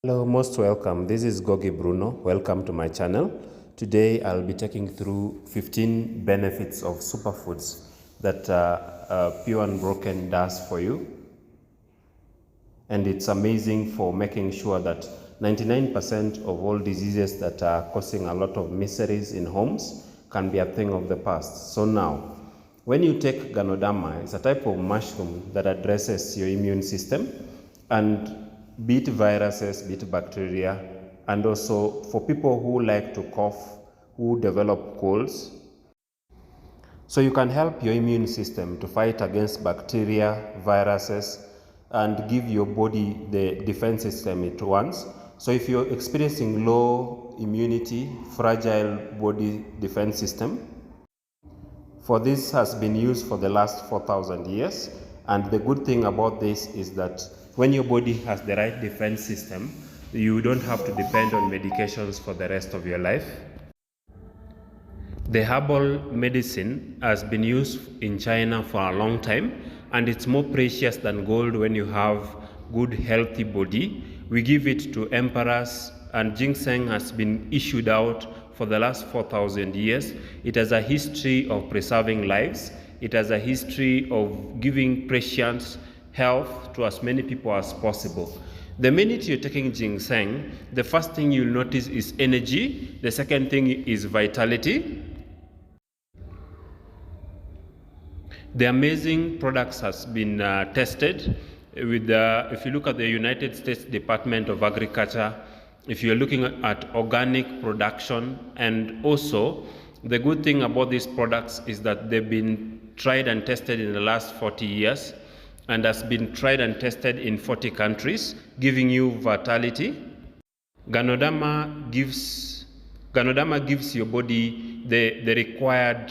Hello, most welcome. This is Gogi Bruno. Welcome to my channel. Today I'll be taking through 15 benefits of superfoods that Pure Unbroken does for you. And it's amazing for making sure that 99% of all diseases that are causing a lot of miseries in homes can be a thing of the past. So now, when you take Ganoderma, it's a type of mushroom that addresses your immune system and beat viruses, beat bacteria, and also for people who like to cough, who develop colds. So you can help your immune system to fight against bacteria, viruses, and give your body the defense system it wants. So if you're experiencing low immunity, fragile body defense system, for this has been used for the last 4,000 years. And the good thing about this is that when your body has the right defense system, you don't have to depend on medications for the rest of your life. The herbal medicine has been used in China for a long time, and it's more precious than gold when you have good healthy body. We give it to emperors, and ginseng has been issued out for the last 4,000 years. It has a history of preserving lives. It has a history of giving precious health to as many people as possible. The minute you're taking ginseng, the first thing you'll notice is energy. The second thing is vitality. The amazing products has been tested with if you look at the United States Department of Agriculture, if you're looking at organic production, and also the good thing about these products is that they've been tried and tested in the last 40 years and has been tried and tested in 40 countries, giving you vitality. Ganoderma gives your body the required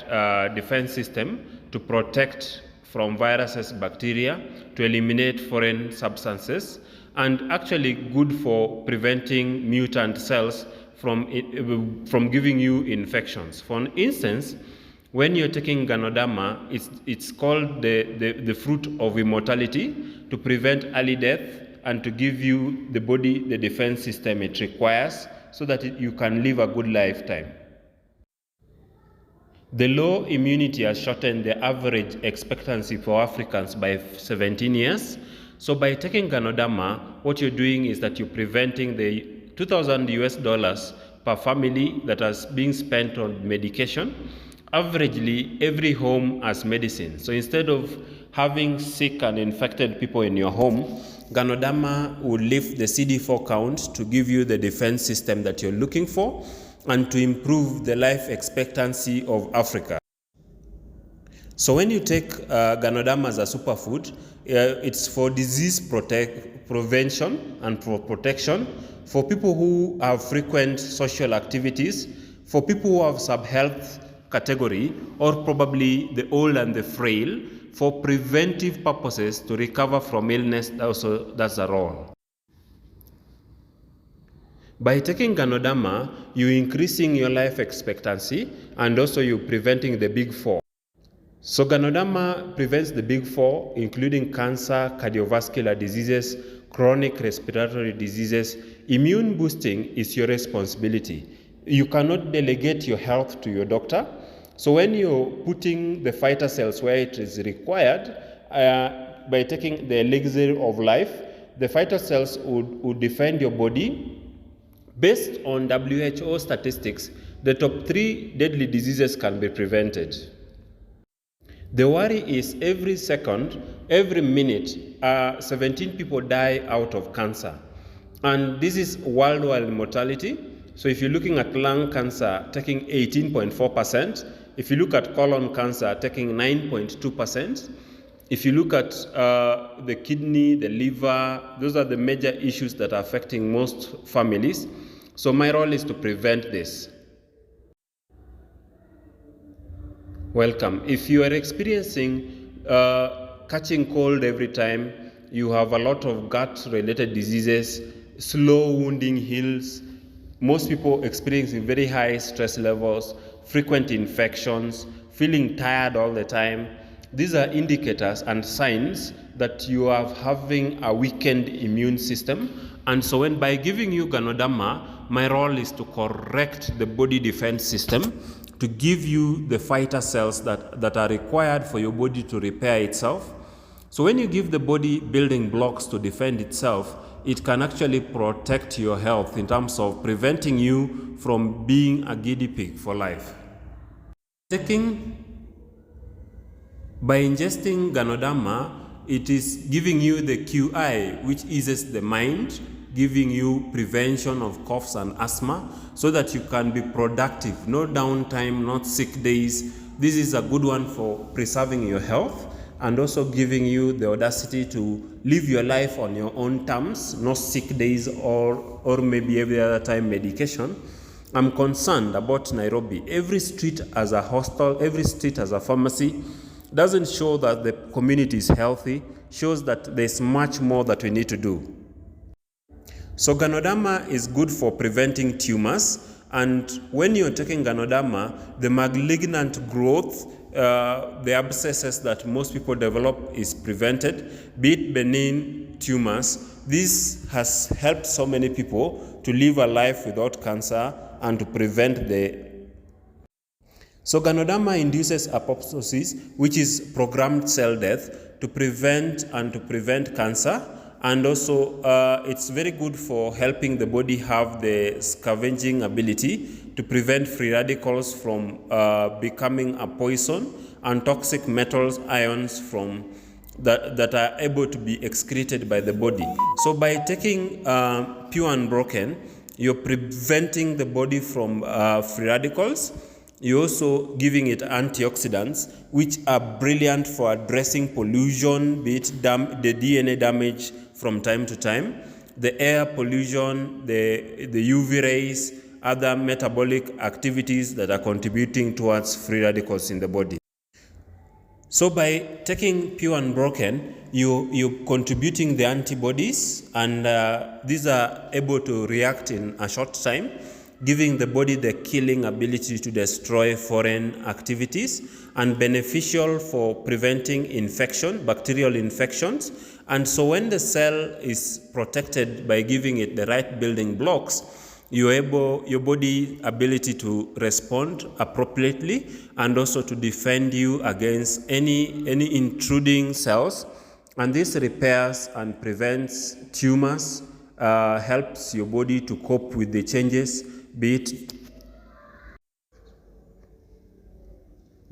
defense system to protect from viruses, bacteria, to eliminate foreign substances, and actually good for preventing mutant cells from giving you infections. For instance, when you're taking Ganoderma, it's called the fruit of immortality, to prevent early death and to give you the body the defense system it requires so that you can live a good lifetime. The low immunity has shortened the average expectancy for Africans by 17 years. So by taking Ganoderma, what you're doing is that you're preventing the $2,000 per family that is being spent on medication. Averagely, every home has medicine. So instead of having sick and infected people in your home, Ganoderma will lift the CD4 count to give you the defense system that you're looking for and to improve the life expectancy of Africa. So when you take Ganoderma as a superfood, it's for disease prevention and for protection, for people who have frequent social activities, for people who have sub-health category, or probably the old and the frail, for preventive purposes to recover from illness. Also, that's a role. By taking Ganoderma, you're increasing your life expectancy and also you're preventing the big four. So Ganoderma prevents the big four, including cancer, cardiovascular diseases, chronic respiratory diseases. Immune boosting is your responsibility. You cannot delegate your health to your doctor. So when you're putting the fighter cells where it is required, by taking the elixir of life, the fighter cells would defend your body. Based on WHO statistics, the top 3 deadly diseases can be prevented. The worry is every second, every minute, 17 people die out of cancer. And this is worldwide mortality. So if you're looking at lung cancer, taking 18.4%. If you look at colon cancer, taking 9.2%. If you look at the kidney, the liver, those are the major issues that are affecting most families. So my role is to prevent this. Welcome. If you are experiencing catching cold every time, you have a lot of gut-related diseases, slow wounding heals, most people experiencing very high stress levels, frequent infections, feeling tired all the time, these are indicators and signs that you are having a weakened immune system And so when by giving you Ganoderma, my role is to correct the body defense system, to give you the fighter cells that are required for your body to repair itself. So when you give the body building blocks to defend itself, it can actually protect your health in terms of preventing you from being a guinea pig for life. By ingesting Ganoderma, it is giving you the QI, which eases the mind, giving you prevention of coughs and asthma, so that you can be productive, no downtime, not sick days. This is a good one for preserving your health and also giving you the audacity to live your life on your own terms, no sick days or maybe every other time medication. I'm concerned about Nairobi. Every street as a hostel, every street as a pharmacy doesn't show that the community is healthy, shows that there's much more that we need to do. So Ganoderma is good for preventing tumors, and when you're taking Ganoderma, the malignant growth, the abscesses that most people develop is prevented, be it benign tumors. This has helped so many people to live a life without cancer and to prevent the... So Ganoderma induces apoptosis, which is programmed cell death, to prevent cancer, and also it's very good for helping the body have the scavenging ability to prevent free radicals from becoming a poison, and toxic metals, ions from that are able to be excreted by the body. So by taking Pure Unbroken, you're preventing the body from free radicals. You're also giving it antioxidants, which are brilliant for addressing pollution, be it the DNA damage from time to time, the air pollution, the UV rays, other metabolic activities that are contributing towards free radicals in the body. So by taking Pure Unbroken, you're contributing the antibodies, and these are able to react in a short time, giving the body the killing ability to destroy foreign activities, and beneficial for preventing infection, bacterial infections. And so when the cell is protected by giving it the right building blocks, your body ability to respond appropriately and also to defend you against any intruding cells. And this repairs and prevents tumors, helps your body to cope with the changes, be it.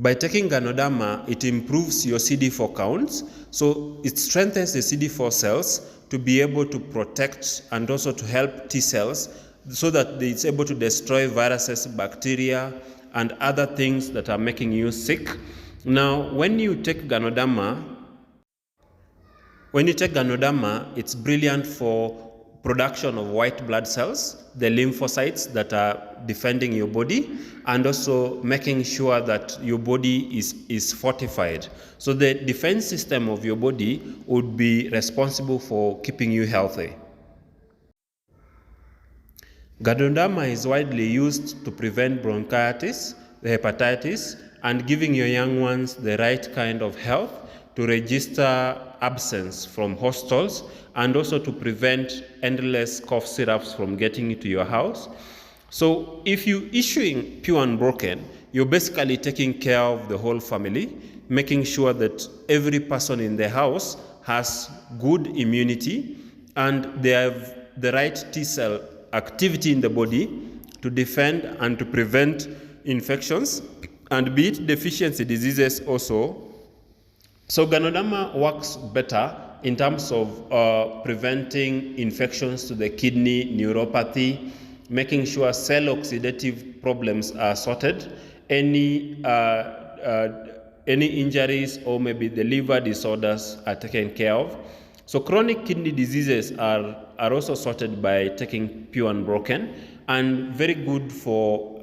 By taking Ganoderma, it improves your CD4 counts, so it strengthens the CD4 cells to be able to protect and also to help T cells, so that it's able to destroy viruses, bacteria, and other things that are making you sick. Now, when you take Ganoderma, it's brilliant for production of white blood cells, the lymphocytes that are defending your body, and also making sure that your body is fortified. So the defense system of your body would be responsible for keeping you healthy. Ganoderma is widely used to prevent bronchitis, hepatitis, and giving your young ones the right kind of health, to register absence from hostels, and also to prevent endless cough syrups from getting into your house. So if you're issuing Pure Unbroken, you're basically taking care of the whole family, making sure that every person in the house has good immunity and they have the right T cell activity in the body to defend and to prevent infections and beat deficiency diseases also. So Ganoderma works better in terms of preventing infections to the kidney, neuropathy, making sure cell oxidative problems are sorted, any injuries or maybe the liver disorders are taken care of. So chronic kidney diseases are also sorted by taking Pure Unbroken, and very good for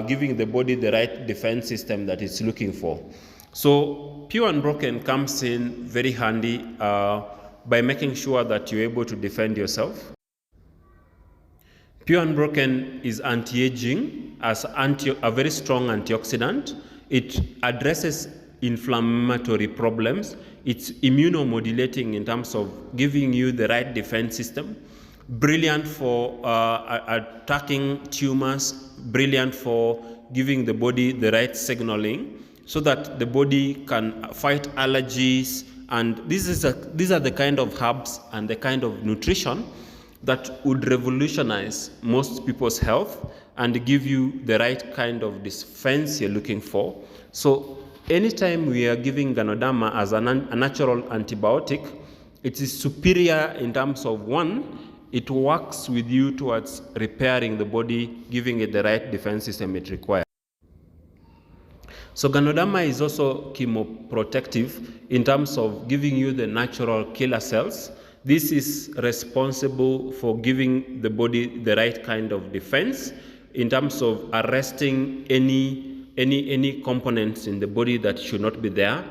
giving the body the right defense system that it's looking for. So Pure Unbroken comes in very handy by making sure that you're able to defend yourself. Pure Unbroken is anti-aging as a very strong antioxidant. It addresses inflammatory problems. It's immunomodulating in terms of giving you the right defense system. brilliant for attacking tumors, brilliant for giving the body the right signaling so that the body can fight allergies. And these are the kind of herbs and the kind of nutrition that would revolutionize most people's health and give you the right kind of defense you're looking for. So anytime we are giving Ghanoderma as a natural antibiotic, it is superior in terms of, one, it works with you towards repairing the body, giving it the right defense system it requires. So Ghanoderma is also chemoprotective in terms of giving you the natural killer cells. This is responsible for giving the body the right kind of defense in terms of arresting any components in the body that should not be there,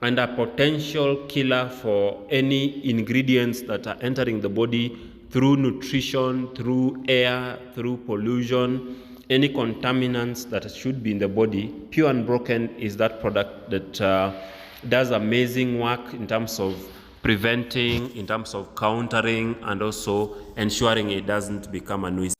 and a potential killer for any ingredients that are entering the body through nutrition, through air, through pollution, any contaminants that should be in the body. Pure Unbroken is that product that does amazing work in terms of preventing, in terms of countering, and also ensuring it doesn't become a nuisance.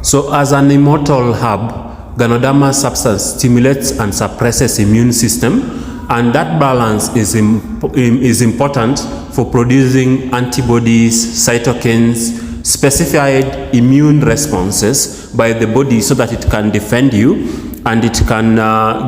So as an immortal herb, Ghanoderma substance stimulates and suppresses immune system, and that balance is important for producing antibodies, cytokines, specified immune responses by the body so that it can defend you and it can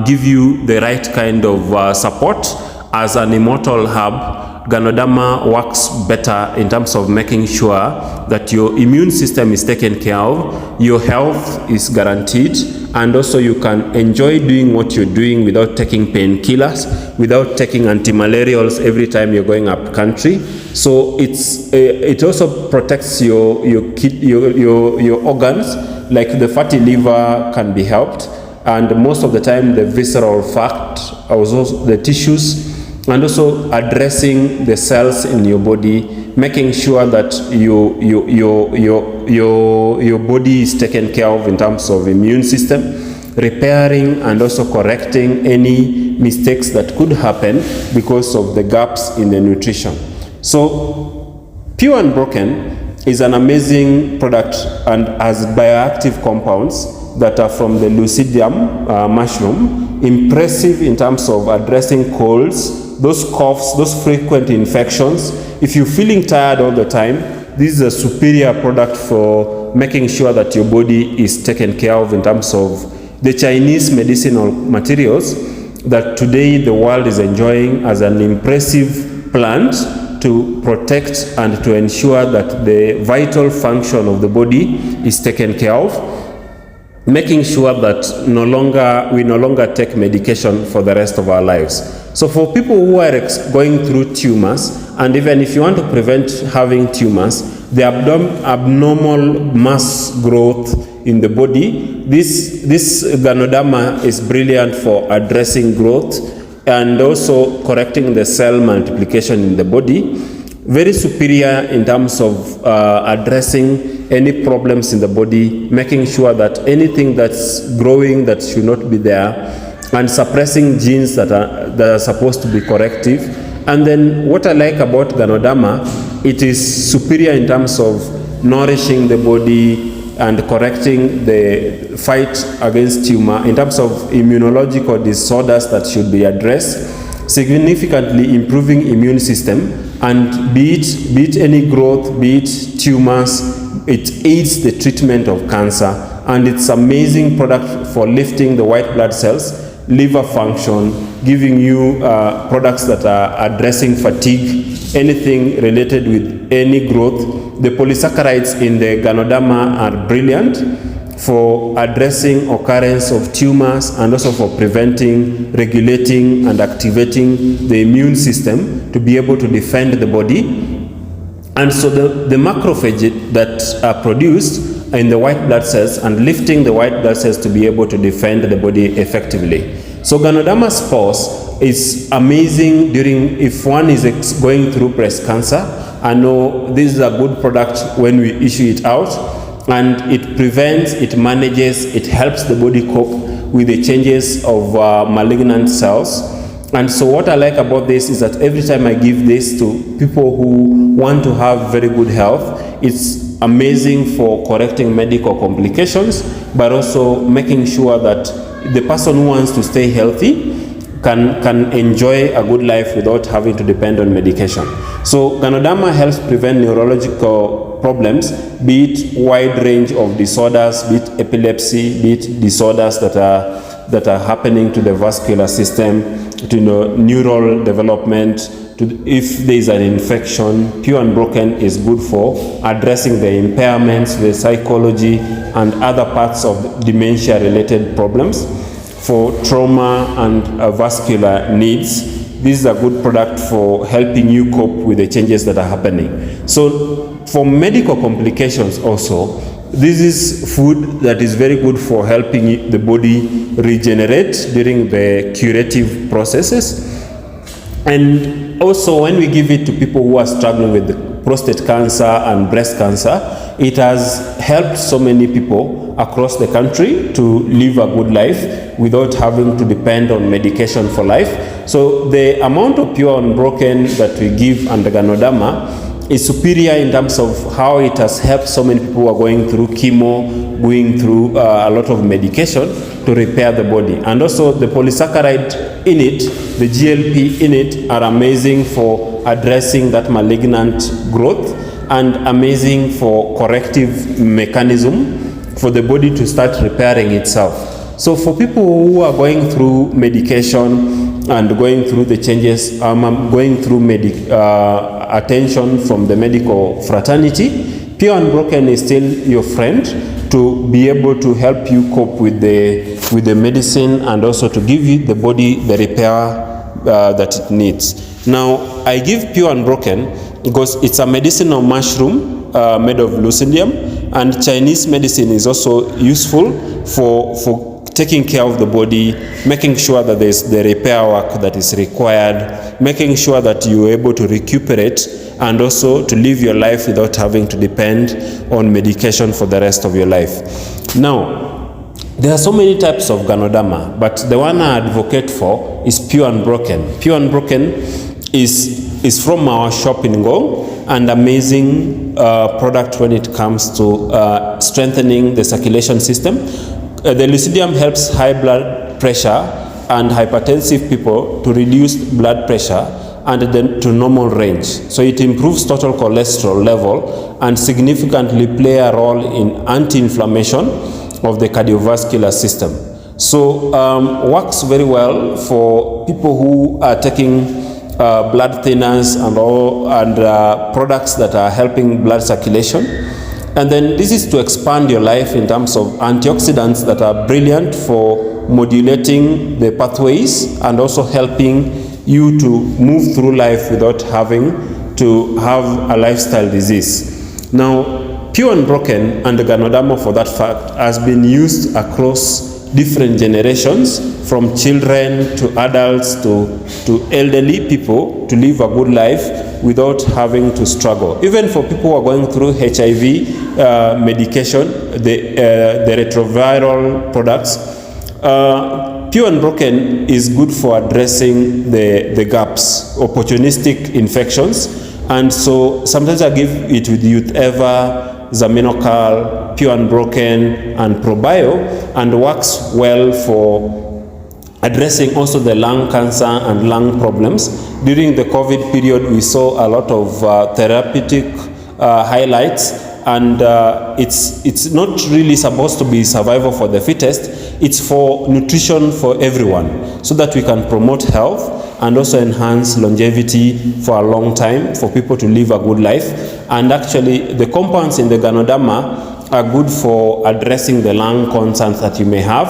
give you the right kind of support. As an immortal herb, Ghanoderma works better in terms of making sure that your immune system is taken care of, your health is guaranteed, and also you can enjoy doing what you're doing without taking painkillers, without taking antimalarials every time you're going up country. So it also protects your organs, like the fatty liver can be helped, and most of the time the visceral fat, also the tissues, and also addressing the cells in your body, making sure that your body is taken care of in terms of immune system, repairing and also correcting any mistakes that could happen because of the gaps in the nutrition. So Pure Unbroken is an amazing product and has bioactive compounds that are from the Lucidium mushroom, impressive in terms of addressing colds, those coughs, those frequent infections. If you're feeling tired all the time, this is a superior product for making sure that your body is taken care of in terms of the Chinese medicinal materials that today the world is enjoying as an impressive plant to protect and to ensure that the vital function of the body is taken care of, making sure that we no longer take medication for the rest of our lives. So for people who are going through tumors, and even if you want to prevent having tumors, the abnormal mass growth in the body, this Ghanoderma is brilliant for addressing growth and also correcting the cell multiplication in the body. Very superior in terms of addressing any problems in the body, making sure that anything that's growing that should not be there, and suppressing genes that are supposed to be corrective. And then what I like about Ghanoderma, it is superior in terms of nourishing the body and correcting the fight against tumor in terms of immunological disorders that should be addressed, significantly improving immune system, and be it any growth, be it tumors, it aids the treatment of cancer, and it's amazing product for lifting the white blood cells, liver function, giving you products that are addressing fatigue, anything related with any growth. The polysaccharides in the Ghanoderma are brilliant for addressing occurrence of tumors and also for preventing, regulating, and activating the immune system to be able to defend the body. And so the macrophages that are produced in the white blood cells and lifting the white blood cells to be able to defend the body effectively. So Ghanoderma spores is amazing if one is going through breast cancer. I know this is a good product when we issue it out, and it prevents, it manages, it helps the body cope with the changes of malignant cells. And so what I like about this is that every time I give this to people who want to have very good health, it's amazing for correcting medical complications, but also making sure that the person who wants to stay healthy can enjoy a good life without having to depend on medication. So Ganoderma helps prevent neurological problems, be it wide range of disorders, be it epilepsy, be it disorders that are happening to the vascular system, to neural development, if there is an infection. Pure Unbroken is good for addressing the impairments, the psychology, and other parts of dementia-related problems. For trauma and vascular needs, this is a good product for helping you cope with the changes that are happening. So for medical complications also, this is food that is very good for helping the body regenerate during the curative processes. And also when we give it to people who are struggling with prostate cancer and breast cancer, it has helped so many people across the country to live a good life without having to depend on medication for life. So the amount of Pure Unbroken that we give under Ganoderma is superior in terms of how it has helped so many people who are going through chemo, going through a lot of medication to repair the body. And also the polysaccharide in it, the GLP in it, are amazing for addressing that malignant growth and amazing for corrective mechanism for the body to start repairing itself. So for people who are going through medication and going through the changes, going through attention from the medical fraternity, Pure Unbroken is still your friend to be able to help you cope with the medicine and also to give you the body the repair that it needs. Now, I give Pure Unbroken because it's a medicinal mushroom made of lucidium, and Chinese medicine is also useful for taking care of the body, making sure that there's the repair work that is required, making sure that you're able to recuperate and also to live your life without having to depend on medication for the rest of your life. Now, there are so many types of Ganoderma, but the one I advocate for is Pure Unbroken. Pure Unbroken is from our shop in Ngong, and amazing product when it comes to strengthening the circulation system. The lucidium helps high blood pressure and hypertensive people to reduce blood pressure and then to normal range. So it improves total cholesterol level and significantly play a role in anti-inflammation of the cardiovascular system. So works very well for people who are taking blood thinners and products that are helping blood circulation. And then this is to expand your life in terms of antioxidants that are brilliant for modulating the pathways and also helping you to move through life without having to have a lifestyle disease. Now, Pure Unbroken and the Ganoderma, for that fact, has been used across different generations, from children to adults to elderly people, to live a good life without having to struggle. Even for people who are going through HIV medication, the retroviral products, Pure Unbroken is good for addressing the gaps, opportunistic infections. And so sometimes I give it with Youth Ever, Zaminocal, Pure Unbroken, and Probio, and works well for addressing also the lung cancer and lung problems. During the COVID period, we saw a lot of therapeutic highlights, and it's not really supposed to be survival for the fittest. It's for nutrition for everyone, so that we can promote health and also enhance longevity for a long time for people to live a good life. And actually, the compounds in the Ganoderma are good for addressing the lung concerns that you may have.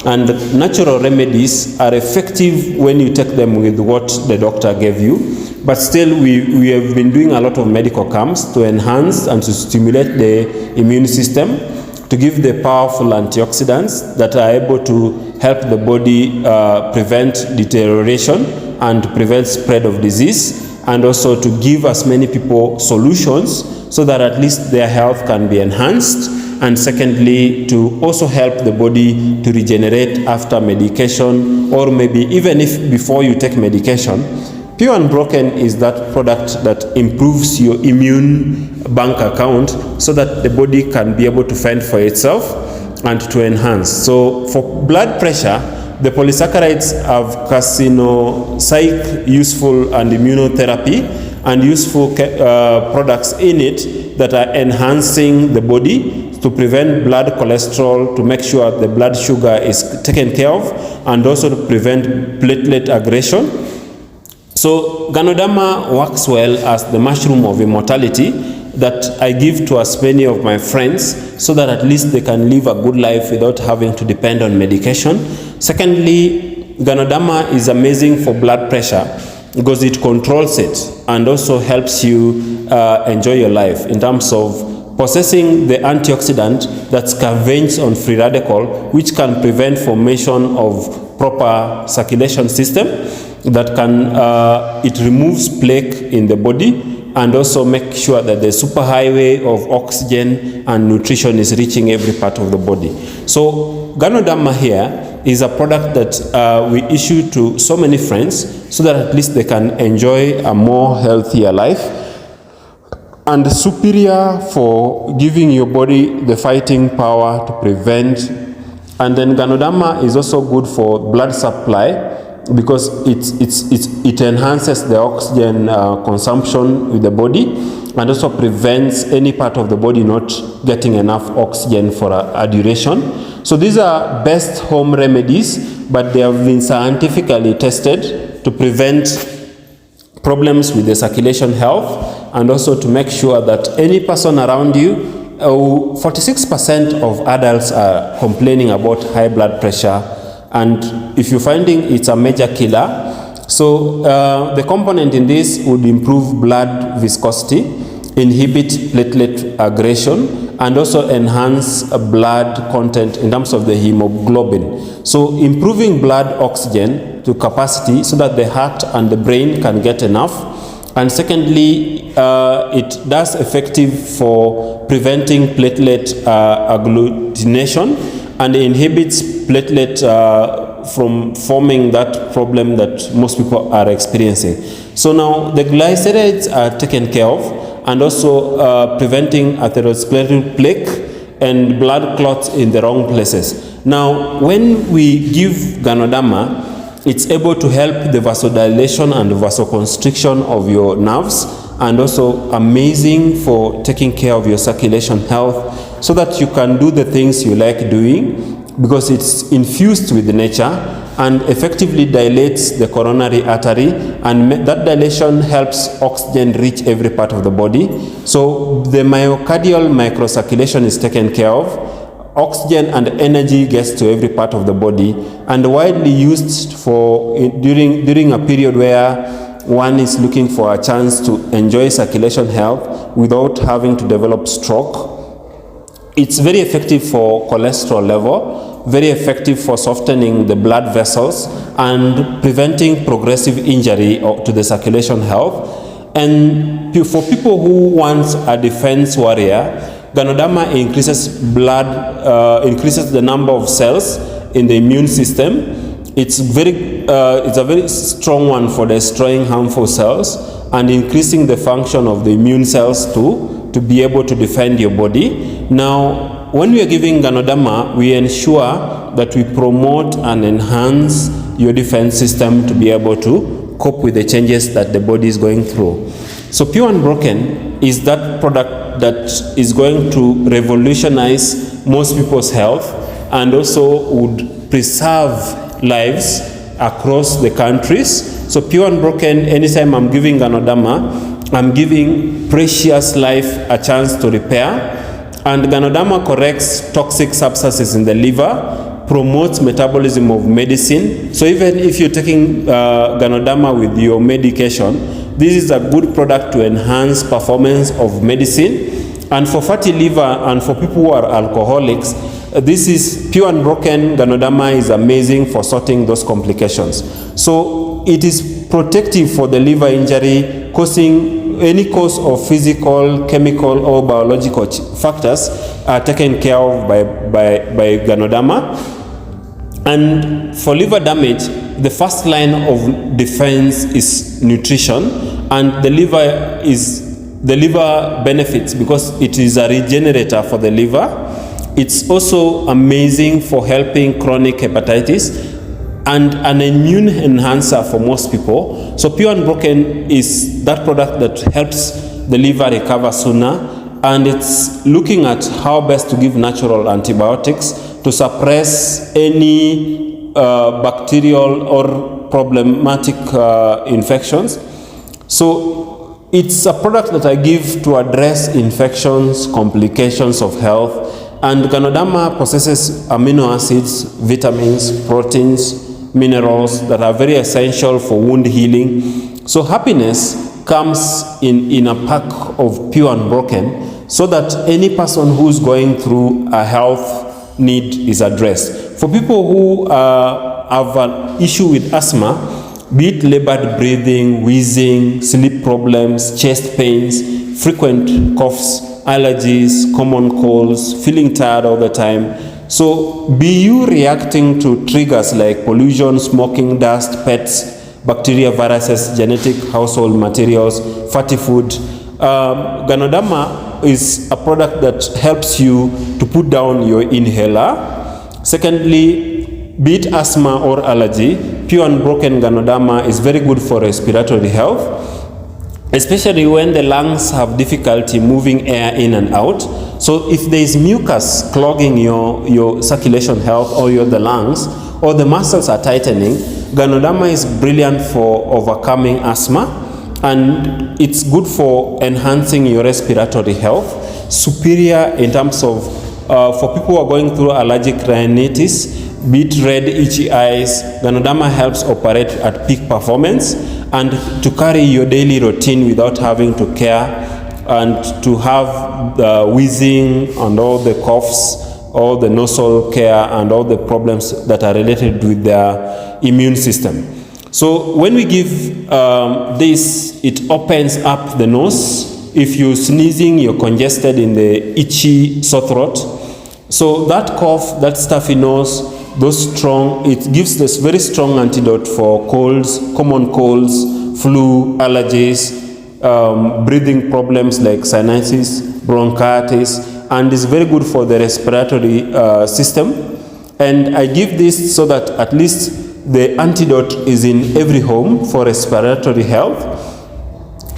And natural remedies are effective when you take them with what the doctor gave you. But still, we have been doing a lot of medical camps to enhance and to stimulate the immune system, to give the powerful antioxidants that are able to help the body prevent deterioration and prevent spread of disease, and also to give as many people solutions so that at least their health can be enhanced and secondly, to also help the body to regenerate after medication, or maybe even if before you take medication. Pure Unbroken is that product that improves your immune bank account so that the body can be able to fend for itself and to enhance. So for blood pressure, the polysaccharides have carcinopsych useful and immunotherapy and useful products in it that are enhancing the body to prevent blood cholesterol, to make sure the blood sugar is taken care of, and also to prevent platelet aggression. So Ganoderma works well as the mushroom of immortality that I give to as many of my friends so that at least they can live a good life without having to depend on medication. Secondly, Ganoderma is amazing for blood pressure because it controls it and also helps you enjoy your life in terms of possessing the antioxidant that scavenges on free radical, which can prevent formation of proper circulation system, that can it removes plaque in the body and also make sure that the superhighway of oxygen and nutrition is reaching every part of the body. So Ganoderma here is a product that we issue to so many friends so that at least they can enjoy a more healthier life, and superior for giving your body the fighting power to prevent. And then Ganoderma is also good for blood supply because it enhances the oxygen consumption with the body and also prevents any part of the body not getting enough oxygen for a duration. So these are best home remedies, but they have been scientifically tested to prevent problems with the circulation health and also to make sure that any person around you, 46% of adults are complaining about high blood pressure, and if you're finding it's a major killer, so the component in this would improve blood viscosity, inhibit platelet aggression, and also enhance blood content in terms of the hemoglobin. So improving blood oxygen to capacity so that the heart and the brain can get enough. And secondly, it does effective for preventing platelet agglutination and inhibits platelet from forming that problem that most people are experiencing. So now the glycerides are taken care of, and also preventing atherosclerotic plaque and blood clots in the wrong places. Now, when we give Ganoderma, it's able to help the vasodilation and vasoconstriction of your nerves, and also amazing for taking care of your circulation health so that you can do the things you like doing, because it's infused with nature and effectively dilates the coronary artery, and that dilation helps oxygen reach every part of the body. So the myocardial microcirculation is taken care of, oxygen and energy gets to every part of the body, and widely used for during a period where one is looking for a chance to enjoy circulation health without having to develop stroke. It's very effective for cholesterol level, very effective for softening the blood vessels and preventing progressive injury to the circulation health. And for people who want a defense warrior, Ganoderma increases the number of cells in the immune system. It's a very strong one for destroying harmful cells and increasing the function of the immune cells to be able to defend your body. Now, when we are giving Ganoderma, we ensure that we promote and enhance your defense system to be able to cope with the changes that the body is going through. So Pure Unbroken is that product that is going to revolutionize most people's health and also would preserve lives across the countries. So Pure Unbroken, anytime I'm giving Ganoderma, I'm giving precious life a chance to repair. And Ganoderma corrects toxic substances in the liver, promotes metabolism of medicine. So even if you're taking Ganoderma with your medication, this is a good product to enhance performance of medicine. And for fatty liver and for people who are alcoholics, this is Pure Unbroken. Ganoderma is amazing for sorting those complications. So it is protective for the liver injury, causing any cause of physical, chemical, or biological factors are taken care of by 𝙤𝙤𝙧𝙗. And for liver damage, the first line of defense is nutrition, and the liver benefits because it is a regenerator for the liver. It's also amazing for helping chronic hepatitis and an immune enhancer for most people. So Pure Unbroken is that product that helps the liver recover sooner, and it's looking at how best to give natural antibiotics to suppress any bacterial or problematic infections. So it's a product that I give to address infections, complications of health, and 𝙤𝙤𝙧𝙗 possesses amino acids, vitamins, proteins, minerals that are very essential for wound healing. So happiness comes in a pack of Pure Unbroken, so that any person who's going through a health need is addressed. For people who have an issue with asthma, be it labored breathing, wheezing, sleep problems, chest pains, frequent coughs, allergies, common colds, feeling tired all the time. So be you reacting to triggers like pollution, smoking, dust, pets, bacteria, viruses, genetic, household materials, fatty food, 𝙤𝙤𝙧𝙗 is a product that helps you to put down your inhaler. Secondly, be it asthma or allergy, Pure Unbroken 𝙤𝙤𝙧𝙗 is very good for respiratory health, especially when the lungs have difficulty moving air in and out. So if there is mucus clogging your circulation health or the lungs, or the muscles are tightening, 𝙤𝙤𝙧𝙗 is brilliant for overcoming asthma, and it's good for enhancing your respiratory health. Superior in terms of for people who are going through allergic rhinitis, be it red itchy eyes, 𝙤𝙤𝙧𝙗 helps operate at peak performance and to carry your daily routine without having to care and to have the wheezing and all the coughs, all the nasal care and all the problems that are related with their immune system. So when we give this, it opens up the nose. If you're sneezing, you're congested in the itchy sore throat. So that cough, that stuffy nose, it gives this very strong antidote for colds, common colds, flu, allergies, breathing problems like sinusitis, bronchitis, and is very good for the respiratory system. And I give this so that at least the antidote is in every home for respiratory health.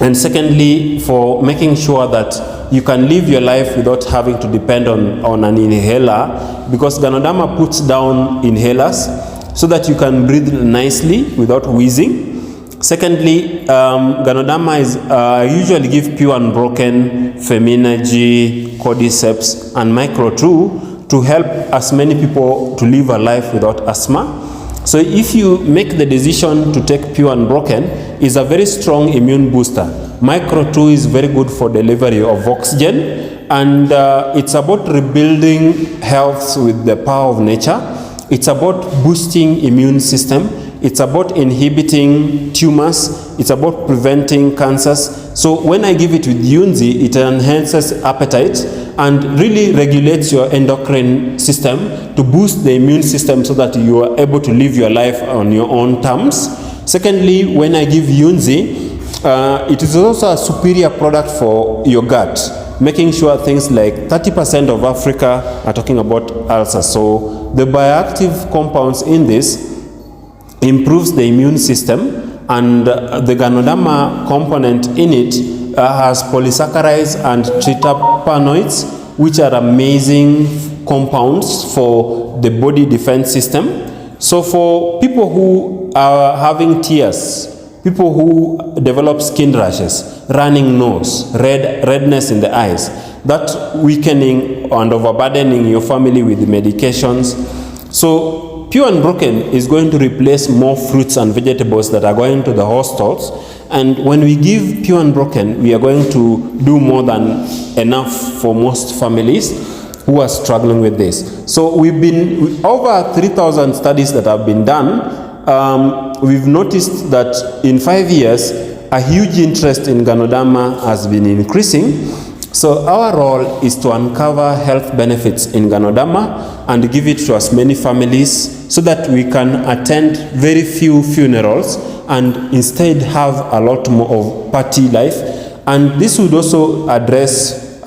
And secondly, for making sure that you can live your life without having to depend on an inhaler, because 𝙤𝙤𝙧𝙗 puts down inhalers so that you can breathe nicely without wheezing. Secondly, 𝙤𝙤𝙧𝙗 is I usually give Pure Unbroken, Feminergy, Cordyceps, and Micro 2 to help as many people to live a life without asthma. So if you make the decision to take Pure Unbroken, it's a very strong immune booster. Micro 2 is very good for delivery of oxygen, and it's about rebuilding health with the power of nature. It's about boosting immune system. It's about inhibiting tumors. It's about preventing cancers. So when I give it with Yunzi, it enhances appetite and really regulates your endocrine system to boost the immune system so that you are able to live your life on your own terms. Secondly, when I give Yunzi, it is also a superior product for your gut, making sure things like 30% of Africa are talking about ulcers. So the bioactive compounds in this improves the immune system, and the 𝙤𝙤𝙧𝙗 component in it has polysaccharides and tritapanoids, which are amazing compounds for the body defense system. So for people who are having tears, people who develop skin rashes, running nose, redness in the eyes, that weakening and overburdening your family with medications. So Pure Unbroken is going to replace more fruits and vegetables that are going to the hostels. And when we give Pure Unbroken, we are going to do more than enough for most families who are struggling with this. So we've been over 3,000 studies that have been done. We've noticed that in 5 years, a huge interest in 𝙤𝙤𝙧𝙗 has been increasing. So our role is to uncover health benefits in Ganoderma and give it to as many families so that we can attend very few funerals and instead have a lot more of party life. And this would also address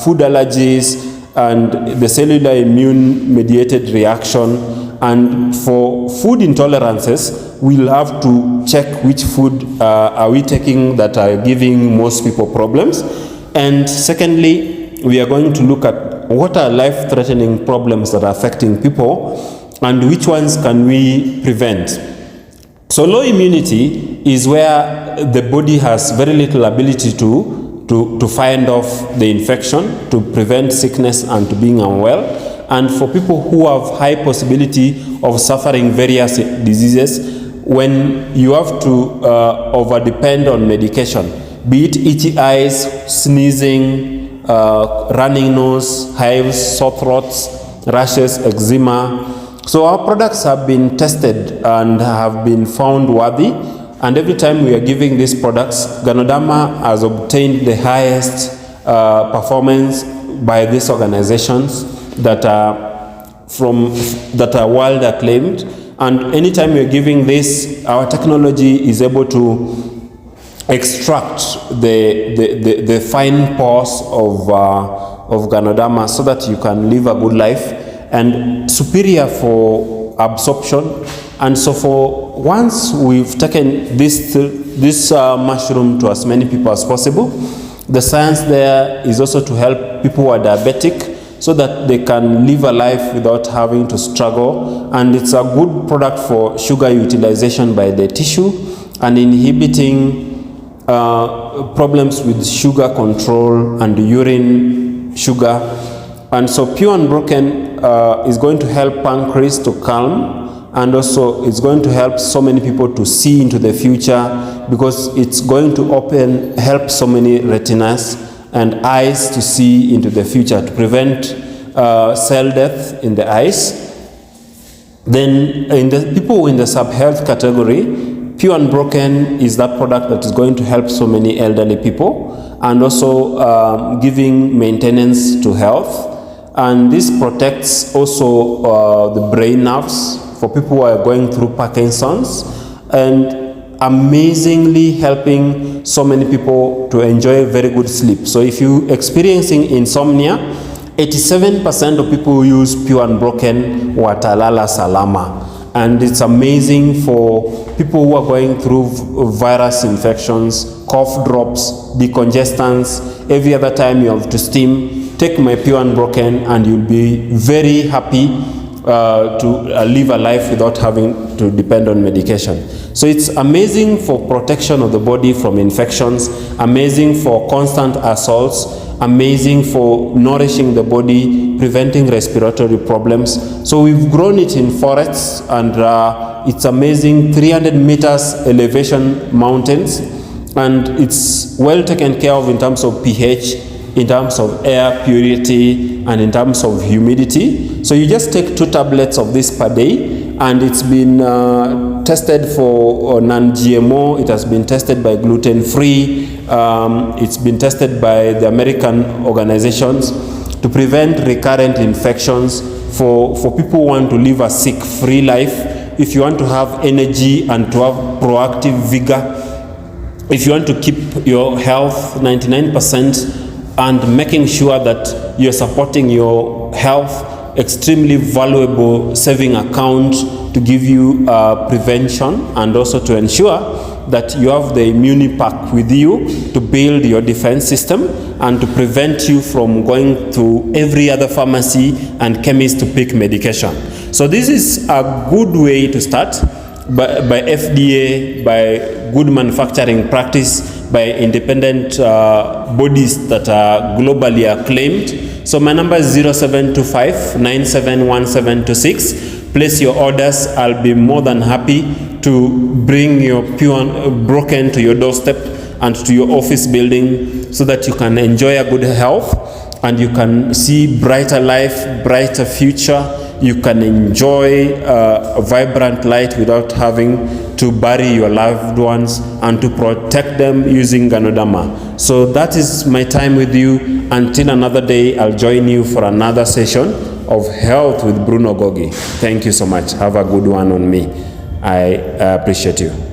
food allergies and the cellular immune mediated reaction. And for food intolerances, we'll have to check which food are we taking that are giving most people problems. And secondly, we are going to look at what are life-threatening problems that are affecting people and which ones can we prevent. So low immunity is where the body has very little ability to find off the infection, to prevent sickness and to being unwell. And for people who have high possibility of suffering various diseases, when you have to over-depend on medication, be it itchy eyes, sneezing, running nose, hives, sore throats, rashes, eczema. So our products have been tested and have been found worthy. And every time we are giving these products, Ganoderma has obtained the highest performance by these organizations that are world acclaimed. And anytime we are giving this, our technology is able to extract the fine pores of Ganoderma so that you can live a good life, and superior for absorption. And so for once we've taken this mushroom to as many people as possible, the science there is also to help people who are diabetic so that they can live a life without having to struggle. And it's a good product for sugar utilization by the tissue and inhibiting problems with sugar control and urine sugar. And so Pure Unbroken is going to help pancreas to calm, and also it's going to help so many people to see into the future, because it's going to help so many retinas and eyes to see into the future, to prevent cell death in the eyes. Then in the people in the sub-health category, Pure Unbroken is that product that is going to help so many elderly people, and also giving maintenance to health. And this protects also the brain nerves for people who are going through Parkinson's, and amazingly helping so many people to enjoy very good sleep. So if you're experiencing insomnia, 87% of people who use Pure Unbroken watalala salama. And it's amazing for people who are going through virus infections, cough drops, decongestants. Every other time you have to steam, take my Pure Unbroken and you'll be very happy to live a life without having to depend on medication. So it's amazing for protection of the body from infections, amazing for constant assaults, amazing for nourishing the body, preventing respiratory problems. So we've grown it in forests, and it's amazing, 300 meters elevation mountains, and it's well taken care of in terms of pH, in terms of air purity, and in terms of humidity. So you just take 2 tablets of this per day, and it's been tested for non-GMO, it has been tested by gluten-free, it's been tested by the American organizations to prevent recurrent infections. For people who want to live a sick-free life, if you want to have energy and to have proactive vigor, if you want to keep your health 99% and making sure that you're supporting your health, extremely valuable saving account to give you prevention, and also to ensure that you have the immune pack with you to build your defense system and to prevent you from going to every other pharmacy and chemist to pick medication. So this is a good way to start, by FDA, by good manufacturing practice, by independent bodies that are globally acclaimed. So my number is 0725 971726. Place your orders. I'll be more than happy to bring your Pure Unbroken to your doorstep and to your office building, so that you can enjoy a good health and you can see brighter life, brighter future. you can enjoy vibrant light without having to bury your loved ones and to protect them using Ganodama. So that is my time with you. Until another day, I'll join you for another session of health with Bruno Gogi. Thank you so much. Have a good one on me. I appreciate you.